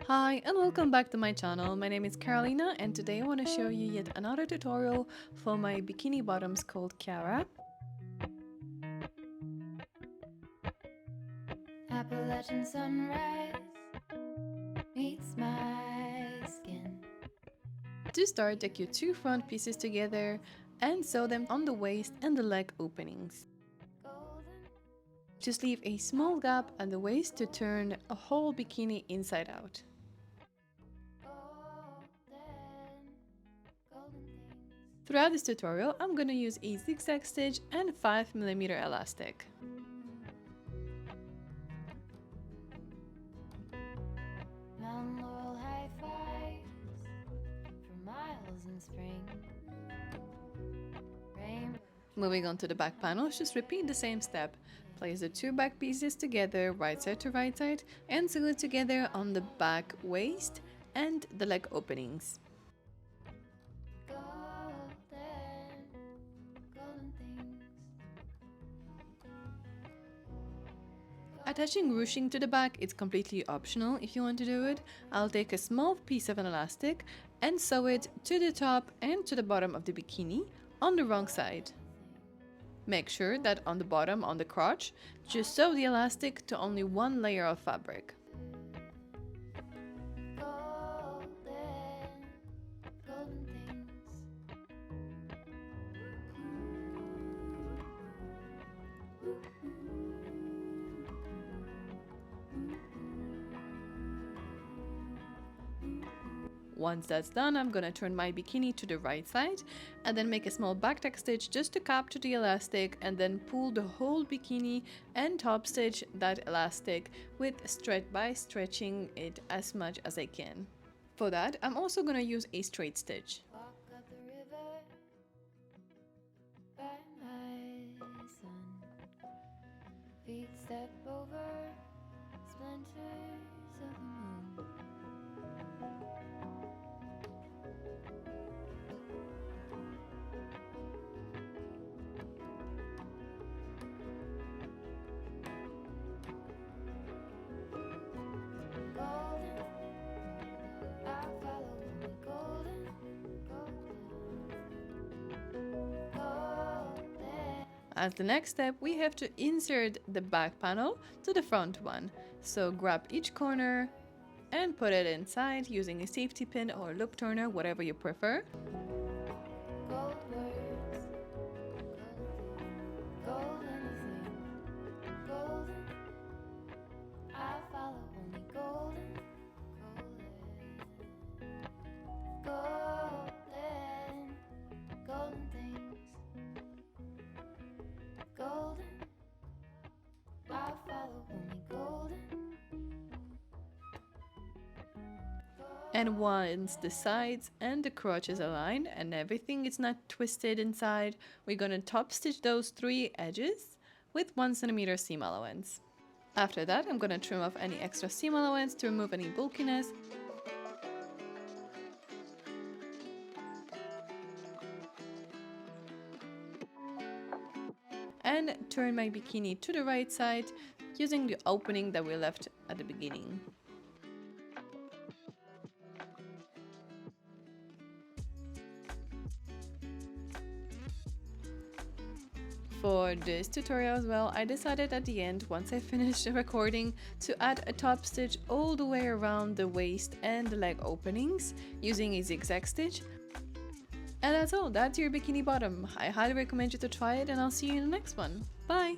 Hi and welcome back to my channel. My name is Carolina and today I want to show you yet another tutorial for my bikini bottoms called Chiara. Appalachian sunrise meets my skin. To start, take your two front pieces together and sew them on the waist and the leg openings. Golden, Just leave a small gap at the waist to turn a whole bikini inside out. golden, golden things. Throughout this tutorial, I'm going to use a zigzag stitch and 5mm elastic. Mountain laurel high fives for miles in spring. Rainbow. Moving on to the back panels, just repeat the same step. Place the two back pieces together, right side to right side, and sew it together on the back waist and the leg openings. Golden, golden things. Attaching ruching to the back is completely optional if you want to do it. I'll take a small piece of an elastic and sew it to the top and to the bottom of the bikini on the wrong side. Make sure that on the bottom, on the crotch, just sew the elastic to only one layer of fabric. Golden, golden things. Once that's done, I'm gonna turn my bikini to the right side and then make a small back tack stitch just to capture the elastic and then pull the whole bikini and top stitch that elastic with stretching it as much as I can. For that, I'm also gonna use a straight stitch. Walk up the river by my son. Feet step over splinters of the moon. Golden, I'll follow only golden, golden, golden. As the next step, we have to insert the back panel to the front one. So grab each corner and put it inside using a safety pin or loop turner, whatever you prefer. Gold words, gold anything, golden. I follow only golden, golden, golden, golden things, golden. I follow only golden. And once the sides and the crotch is aligned and everything is not twisted inside, we're gonna top stitch those three edges with 1cm seam allowance. After that, I'm gonna trim off any extra seam allowance to remove any bulkiness. And turn my bikini to the right side using the opening that we left at the beginning. For this tutorial as well, I decided at the end, once I finished the recording, to add a top stitch all the way around the waist and the leg openings using a zigzag stitch. And that's all, that's your bikini bottom. I highly recommend you to try it and I'll see you in the next one. Bye!